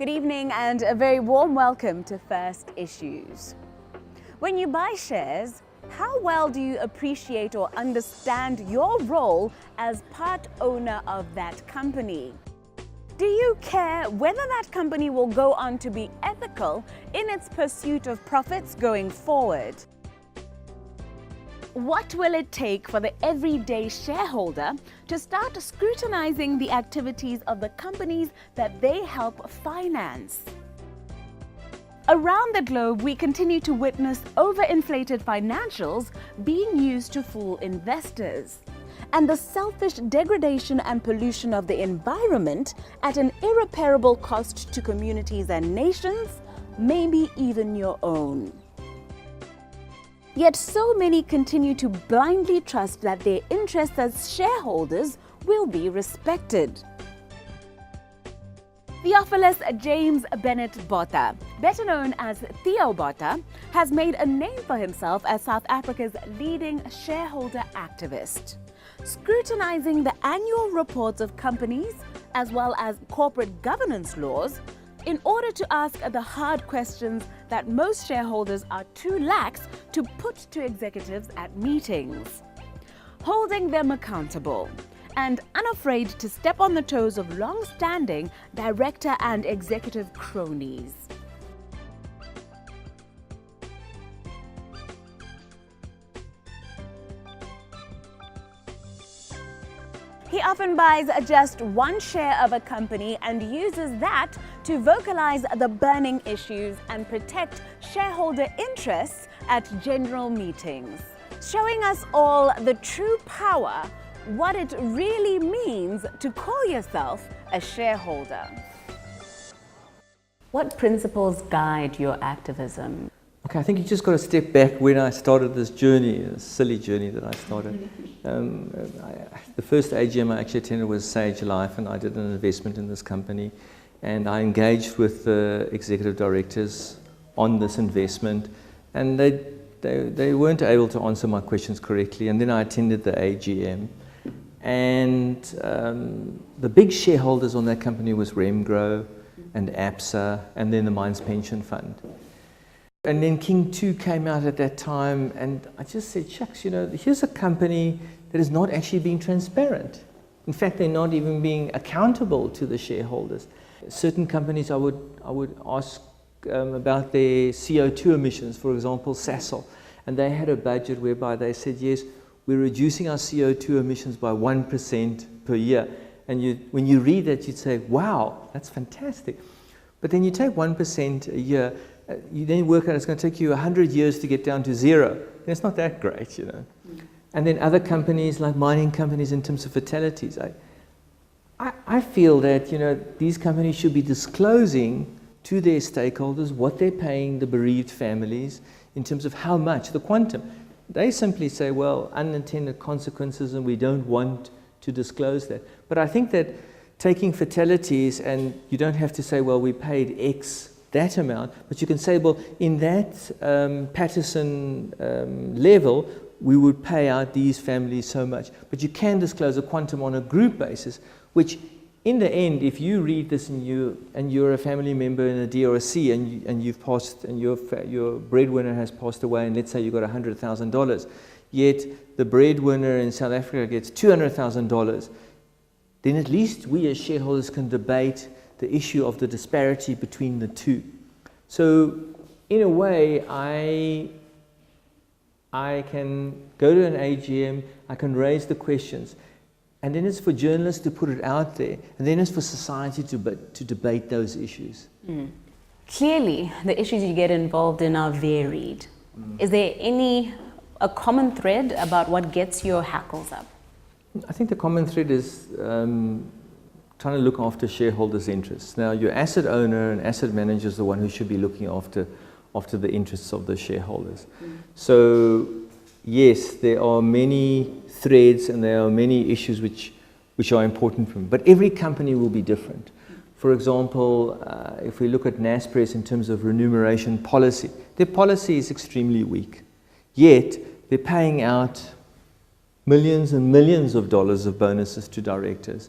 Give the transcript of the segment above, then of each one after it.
Good evening and a very warm welcome to First Issues. When you buy shares, how well do you appreciate or understand your role as part owner of that company? Do you care whether that company will go on to be ethical in its pursuit of profits going forward? What will it take for the everyday shareholder to start scrutinizing the activities of the companies that they help finance? Around the globe, we continue to witness overinflated financials being used to fool investors, and the selfish degradation and pollution of the environment at an irreparable cost to communities and nations, maybe even your own. Yet so many continue to blindly trust that their interests as shareholders will be respected. Theophilus James Bennett Botha, better known as Theo Botha, has made a name for himself as South Africa's leading shareholder activist, scrutinizing the annual reports of companies as well as corporate governance laws in order to ask the hard questions that most shareholders are too lax to put to executives at meetings, holding them accountable and unafraid to step on the toes of long-standing director and executive cronies. He often buys just one share of a company and uses that to vocalize the burning issues and protect shareholder interests at general meetings, showing us all the true power, what it really means to call yourself a shareholder. What principles guide your activism? Okay, I think you just got to step back when I started this journey, a silly journey that I started. The first AGM I actually attended was Sage Life, and I did an investment in this company. And I engaged with the executive directors on this investment, and they weren't able to answer my questions correctly. And then I attended the AGM. And the big shareholders on that company was Remgro and ABSA, and then the Mines Pension Fund. And then King 2 came out at that time, and I just said, shucks, you know, here's a company that is not actually being transparent. In fact, they're not even being accountable to the shareholders. Certain companies I would ask about their CO2 emissions, for example, Sasol, and they had a budget whereby they said, yes, we're reducing our CO2 emissions by 1% per year. And when you read that, you'd say, wow, that's fantastic. But then you take 1% a year, you then work out it's going to take you 100 years to get down to zero. And it's not that great, you know. And then other companies, like mining companies, in terms of fatalities, I feel that, you know, these companies should be disclosing to their stakeholders what they're paying the bereaved families in terms of how much, the quantum. They simply say, well, unintended consequences, and we don't want to disclose that. But I think that taking fatalities, and you don't have to say, well, we paid X, that amount, but you can say, well, in that Patterson level, we would pay out these families so much. But you can disclose a quantum on a group basis, which in the end, if you read this and you're a family member in a DRC and you've passed, and your breadwinner has passed away, and let's say you got $100,000, yet the breadwinner in South Africa gets $200,000, then at least we as shareholders can debate the issue of the disparity between the two. So in a way, I can go to an AGM, I can raise the questions, and then it's for journalists to put it out there, and then it's for society to debate those issues. Clearly, the issues you get involved in are varied. Is there a common thread about what gets your hackles up? I think the common thread is trying to look after shareholders' interests. Now, your asset owner and asset manager is the one who should be looking after the interests of the shareholders. So, yes, there are many threads and there are many issues which are important for them. But every company will be different. For example, if we look at Naspers in terms of remuneration policy, their policy is extremely weak. Yet, they're paying out millions and millions of dollars of bonuses to directors.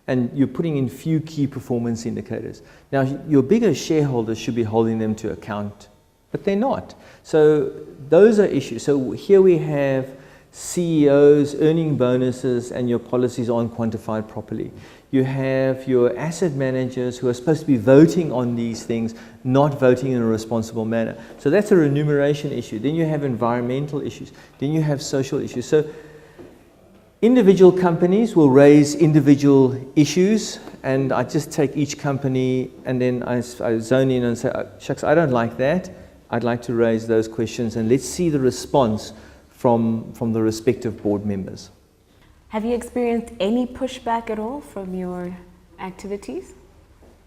and you're putting in few key performance indicators. Now, your bigger shareholders should be holding them to account, but they're not. So those are issues. So here we have CEOs earning bonuses and your policies aren't quantified properly. You have your asset managers who are supposed to be voting on these things, not voting in a responsible manner. So that's a remuneration issue. Then you have environmental issues. Then you have social issues. So individual companies will raise individual issues, and I just take each company and then I zone in and say, oh, shucks, I don't like that. I'd like to raise those questions, and let's see the response from the respective board members. Have you experienced any pushback at all from your activities?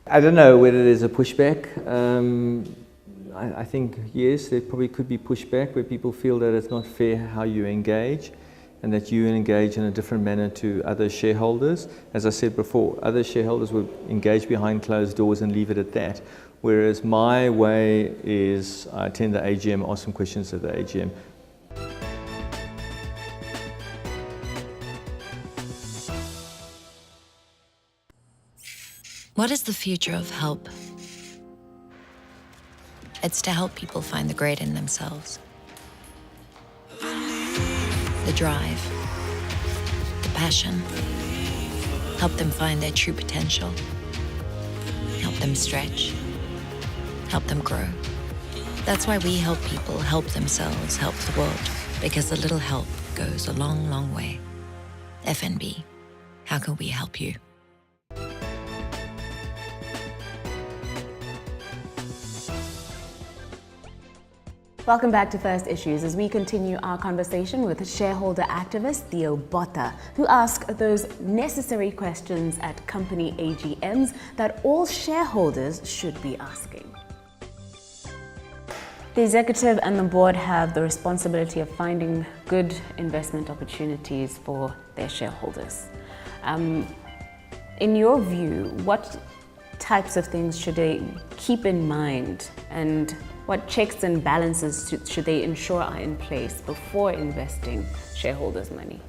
I don't know whether there's a pushback. I think, yes, there probably could be pushback where people feel that it's not fair how you engage and that you engage in a different manner to other shareholders. As I said before, other shareholders would engage behind closed doors and leave it at that. Whereas my way is I attend the AGM, ask some questions at the AGM. What is the future of help? It's to help people find the great in themselves. The drive, the passion. Help them find their true potential. Help them stretch. Help them grow. That's why we help people help themselves, help the world, because a little help goes a long, long way. FNB, how can we help you? Welcome back to First Issues as we continue our conversation with shareholder activist Theo Botha, who asks those necessary questions at company AGMs that all shareholders should be asking. The executive and the board have the responsibility of finding good investment opportunities for their shareholders. In your view, what types of things should they keep in mind, and what checks and balances should they ensure are in place before investing shareholders' money?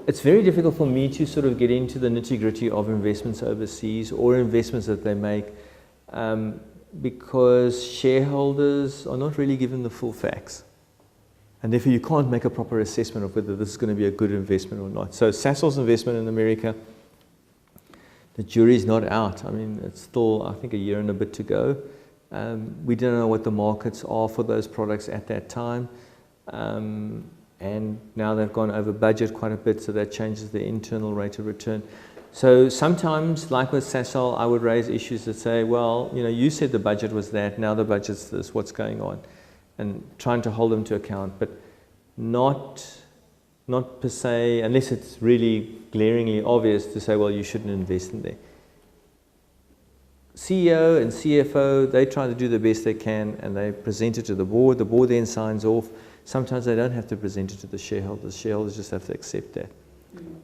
It's very difficult for me to sort of get into the nitty-gritty of investments overseas or investments that they make because shareholders are not really given the full facts. And therefore you can't make a proper assessment of whether this is going to be a good investment or not. So Sasol's investment in America, the jury's not out. I mean, it's still, I think, a year and a bit to go. We don't know what the markets are for those products at that time. And now they've gone over budget quite a bit, so that changes the internal rate of return. So sometimes, like with Sasol, I would raise issues that say, well, you know, you said the budget was that, now the budget's this, what's going on? And trying to hold them to account, but not per se, unless it's really glaringly obvious to say, well, you shouldn't invest in there. CEO and CFO, they try to do the best they can and they present it to the board then signs off. Sometimes they don't have to present it to the shareholders. Shareholders just have to accept that.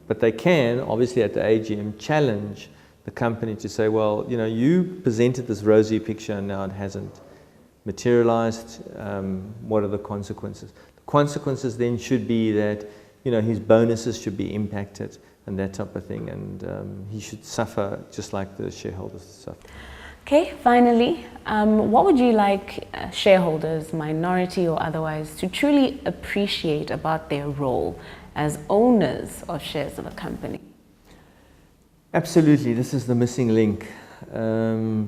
But they can, obviously at the AGM, challenge the company to say, well, you know, you presented this rosy picture and now it hasn't materialized. What are the consequences? The consequences then should be that, you know, his bonuses should be impacted and that type of thing, and he should suffer just like the shareholders suffer. Okay, finally, what would you like shareholders, minority or otherwise, to truly appreciate about their role as owners of shares of a company? Absolutely, this is the missing link.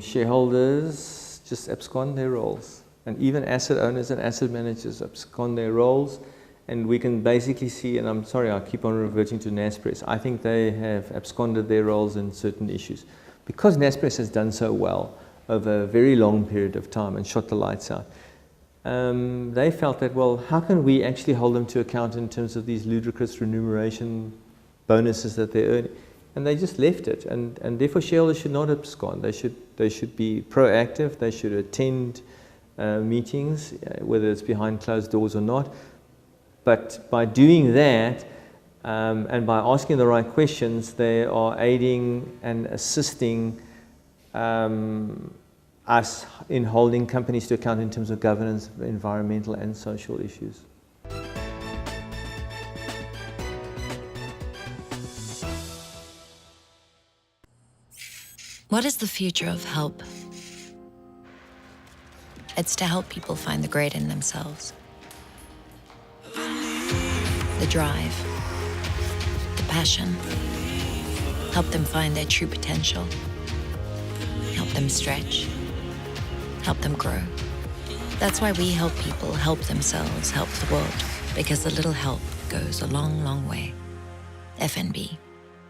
Shareholders just abscond their roles, and even asset owners and asset managers abscond their roles. And we can basically see, and I'm sorry, I keep on reverting to Naspers, I think they have absconded their roles in certain issues. Because Naspers has done so well over a very long period of time and shot the lights out, they felt that, well, how can we actually hold them to account in terms of these ludicrous remuneration bonuses that they're earning? And they just left it. And therefore shareholders should not abscond. They should be proactive. They should attend meetings, whether it's behind closed doors or not. But by doing that, and by asking the right questions, they are aiding and assisting us in holding companies to account in terms of governance, environmental and social issues. What is the future of help? It's to help people find the great in themselves. The drive, the passion. Help them find their true potential. Help them stretch. Help them grow. That's why we help people help themselves, help the world. Because a little help goes a long, long way. FNB,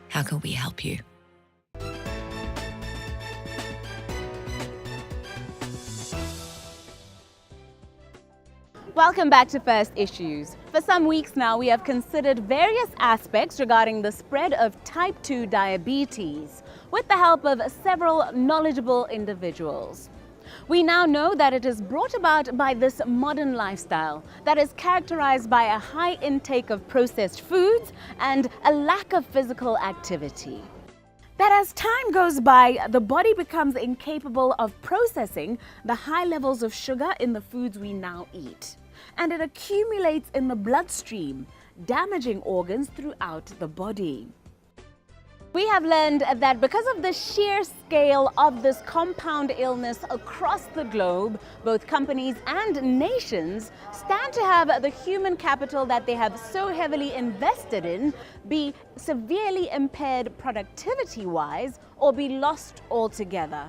how can we help you? Welcome back to First Issues. For some weeks now, we have considered various aspects regarding the spread of type 2 diabetes with the help of several knowledgeable individuals. We now know that it is brought about by this modern lifestyle that is characterized by a high intake of processed foods and a lack of physical activity. That as time goes by, the body becomes incapable of processing the high levels of sugar in the foods we now eat, and it accumulates in the bloodstream, damaging organs throughout the body. We have learned that because of the sheer scale of this compound illness across the globe, both companies and nations stand to have the human capital that they have so heavily invested in be severely impaired productivity-wise or be lost altogether.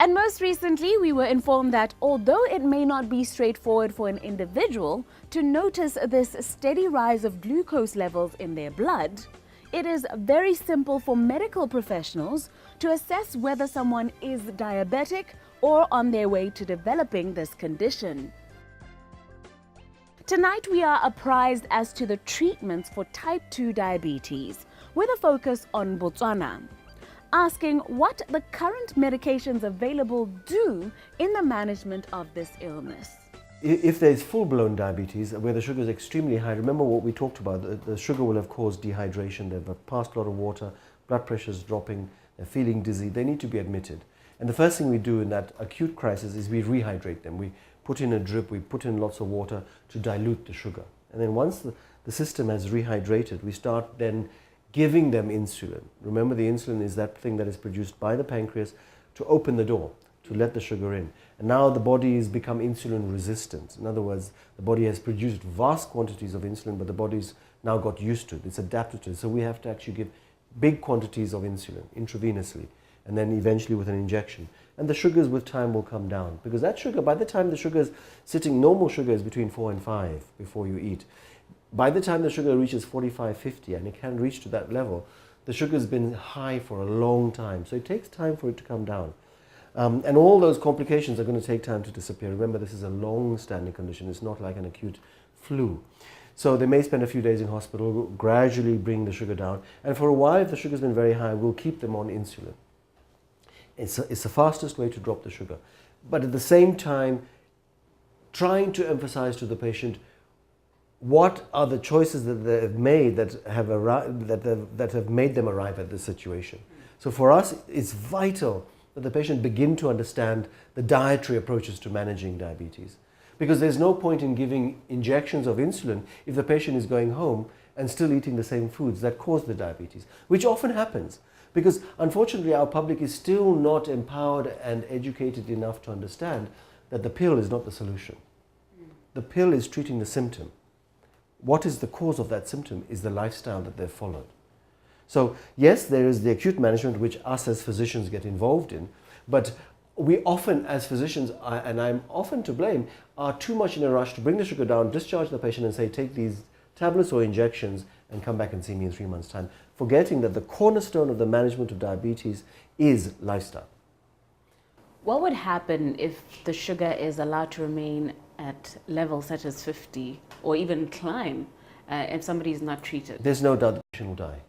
And most recently, we were informed that although it may not be straightforward for an individual to notice this steady rise of glucose levels in their blood, it is very simple for medical professionals to assess whether someone is diabetic or on their way to developing this condition. Tonight, we are apprised as to the treatments for type 2 diabetes with a focus on Botswana, asking what the current medications available do in the management of this illness. If there's full-blown diabetes, where the sugar is extremely high, remember what we talked about, the sugar will have caused dehydration, they've passed a lot of water, blood pressure is dropping, they're feeling dizzy, they need to be admitted. And the first thing we do in that acute crisis is we rehydrate them. We put in a drip, we put in lots of water to dilute the sugar. And then once the system has rehydrated, we start then giving them insulin. Remember, the insulin is that thing that is produced by the pancreas to open the door, to let the sugar in. And now the body has become insulin resistant. In other words, the body has produced vast quantities of insulin, but the body's now got used to it. It's adapted to it. So we have to actually give big quantities of insulin intravenously, and then eventually with an injection. And the sugars with time will come down, because that sugar, by the time the sugar is sitting, normal sugar is between 4 and 5 before you eat. By the time the sugar reaches 45, 50, and it can reach to that level, the sugar's been high for a long time. So it takes time for it to come down. And all those complications are going to take time to disappear. Remember, this is a long-standing condition. It's not like an acute flu. So they may spend a few days in hospital, gradually bring the sugar down. And for a while, if the sugar's been very high, we'll keep them on insulin. It's the fastest way to drop the sugar. But at the same time, trying to emphasize to the patient what are the choices that they've made that have made them arrive at this situation. So for us, it's vital that the patient begin to understand the dietary approaches to managing diabetes. Because there's no point in giving injections of insulin if the patient is going home and still eating the same foods that cause the diabetes, which often happens. Because unfortunately, our public is still not empowered and educated enough to understand that the pill is not the solution. The pill is treating the symptom. What is the cause of that symptom is the lifestyle that they've followed. So yes, there is the acute management, which us as physicians get involved in, but we often as physicians, and I'm often to blame, are too much in a rush to bring the sugar down, discharge the patient and say, take these tablets or injections and come back and see me in 3 months' time, forgetting that the cornerstone of the management of diabetes is lifestyle. What would happen if the sugar is allowed to remain at levels such as 50 or even climb if somebody is not treated? There's no doubt the patient will die.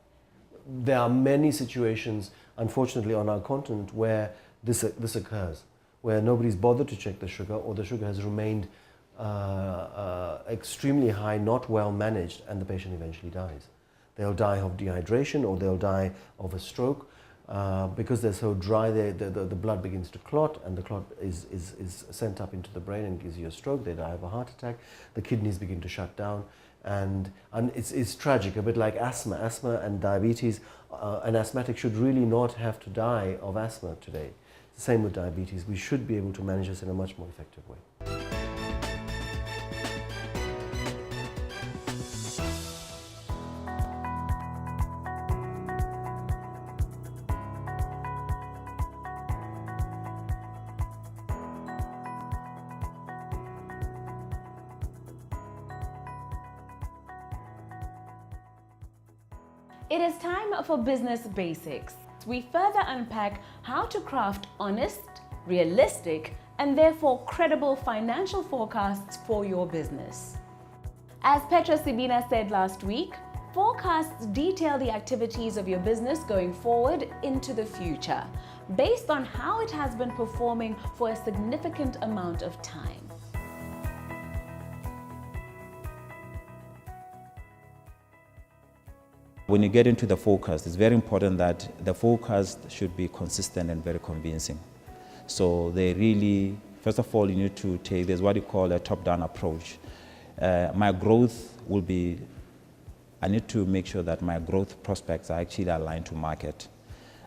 There are many situations, unfortunately, on our continent where this occurs, where nobody's bothered to check the sugar, or the sugar has remained extremely high, not well managed, and the patient eventually dies. They'll die of dehydration, or they'll die of a stroke. Because they're so dry, the blood begins to clot, and the clot is sent up into the brain and gives you a stroke. They die of a heart attack. The kidneys begin to shut down, And it's tragic, a bit like asthma. Asthma and diabetes, an asthmatic should really not have to die of asthma today. It's the same with diabetes. We should be able to manage this in a much more effective way. It is time for Business Basics. We further unpack how to craft honest, realistic, and therefore credible financial forecasts for your business. As Petra Sibina said last week, forecasts detail the activities of your business going forward into the future, based on how it has been performing for a significant amount of time. When you get into the forecast, it's very important that the forecast should be consistent and very convincing. So they really, first of all, you need to take, there's what you call a top-down approach. My growth will be, I need to make sure that my growth prospects are actually aligned to market.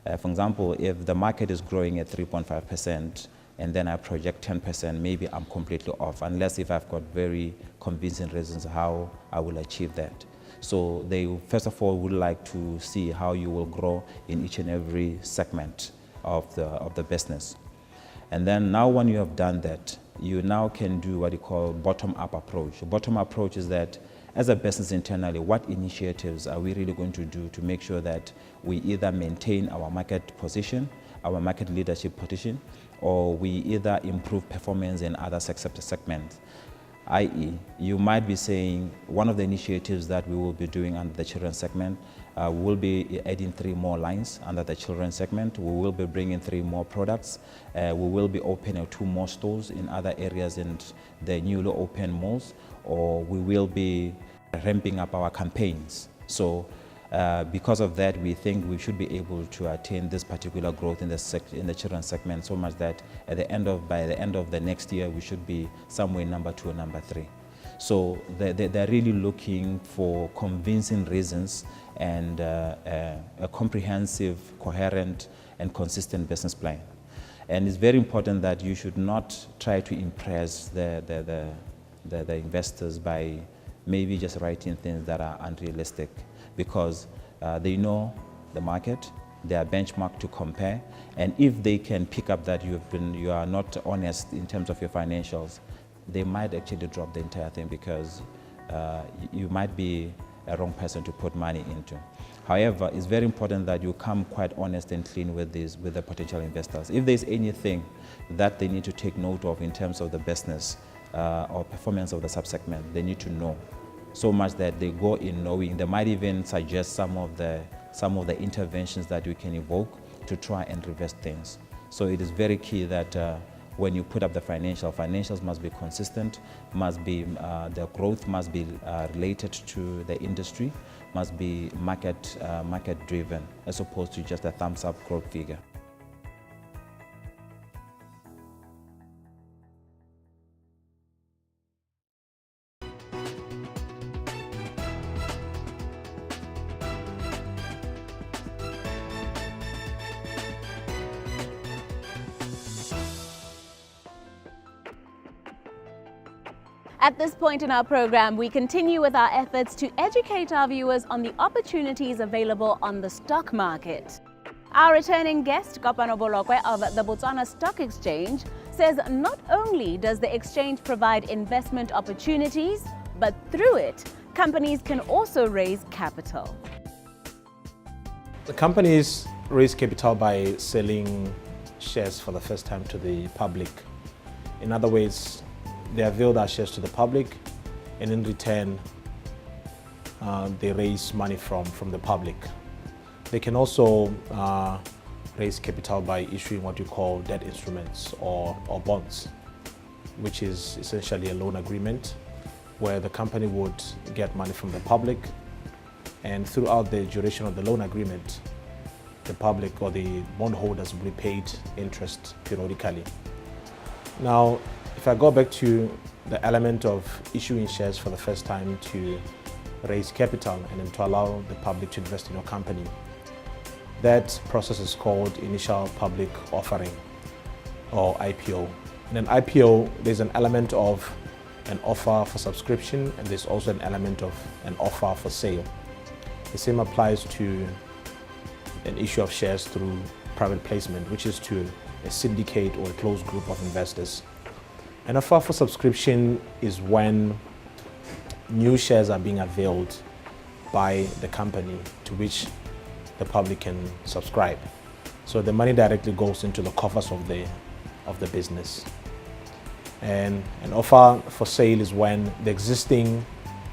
For example, if the market is growing at 3.5% and then I project 10%, maybe I'm completely off, unless if I've got very convincing reasons how I will achieve that. So they, first of all, would like to see how you will grow in each and every segment of the business. And then now when you have done that, you now can do what you call bottom-up approach. A bottom-up approach is that as a business internally, what initiatives are we really going to do to make sure that we either maintain our market position, our market leadership position, or we either improve performance in other segments. I.e., you might be saying one of the initiatives that we will be doing under the children's segment, we will be adding 3 more lines under the children's segment. We will be bringing 3 more products. We will be opening 2 more stores in other areas in the newly opened malls, or we will be ramping up our campaigns. So because of that, we think we should be able to attain this particular growth in the children's segment so much that by the end of the next year, we should be somewhere number 2 or number 3. So they're really looking for convincing reasons and a comprehensive, coherent, and consistent business plan. And it's very important that you should not try to impress the investors by maybe just writing things that are unrealistic, because they know the market, they are benchmarked to compare, and if they can pick up that you are not honest in terms of your financials, they might actually drop the entire thing because you might be a wrong person to put money into. However, it's very important that you come quite honest and clean with the potential investors. If there's anything that they need to take note of in terms of the business or performance of the subsegment, they need to know so much that they go in knowing. They might even suggest some of the interventions that we can evoke to try and reverse things. So it is very key that when you put up the financials must be consistent, must be the growth must be related to the industry, must be market driven, as opposed to just a thumbs up growth figure. At this point in our program, we continue with our efforts to educate our viewers on the opportunities available on the stock market. Our returning guest, Kopano Bolokwe of the Botswana Stock Exchange, says not only does the exchange provide investment opportunities, but through it, companies can also raise capital. The companies raise capital by selling shares for the first time to the public. In other words, they avail their shares to the public, and in return, they raise money from the public. They can also raise capital by issuing what you call debt instruments or bonds, which is essentially a loan agreement where the company would get money from the public, and throughout the duration of the loan agreement, the public or the bondholders will be paid interest periodically. Now, if I go back to the element of issuing shares for the first time to raise capital and then to allow the public to invest in your company. That process is called initial public offering, or IPO. In an IPO, there's an element of an offer for subscription, and there's also an element of an offer for sale. The same applies to an issue of shares through private placement, which is to a syndicate or a closed group of investors. An offer for subscription is when new shares are being availed by the company to which the public can subscribe. So the money directly goes into the coffers of the business. And an offer for sale is when the existing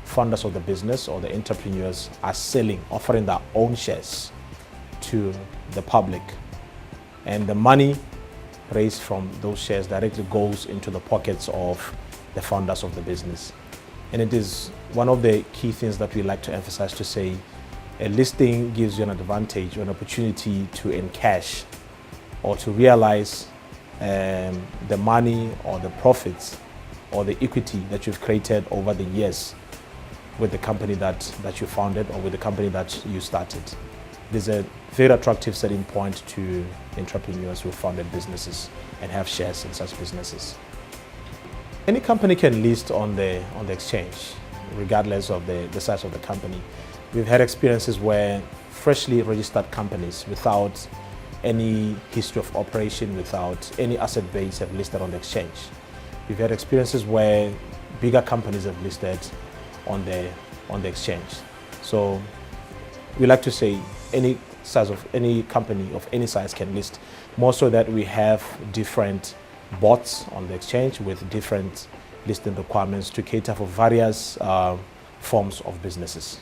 funders of the business or the entrepreneurs are selling, offering their own shares to the public. And the money raised from those shares directly goes into the pockets of the founders of the business. And it is one of the key things that we like to emphasize, to say a listing gives you an advantage or an opportunity to encash or to realize the money or the profits or the equity that you've created over the years with the company that you founded or with the company that you started. It is a very attractive selling point to entrepreneurs who founded businesses and have shares in such businesses. Any company can list on the exchange, regardless of the size of the company. We've had experiences where freshly registered companies without any history of operation, without any asset base, have listed on the exchange. We've had experiences where bigger companies have listed on the exchange. So we like to say any company of any size can list, more so that we have different bots on the exchange with different listing requirements to cater for various forms of businesses.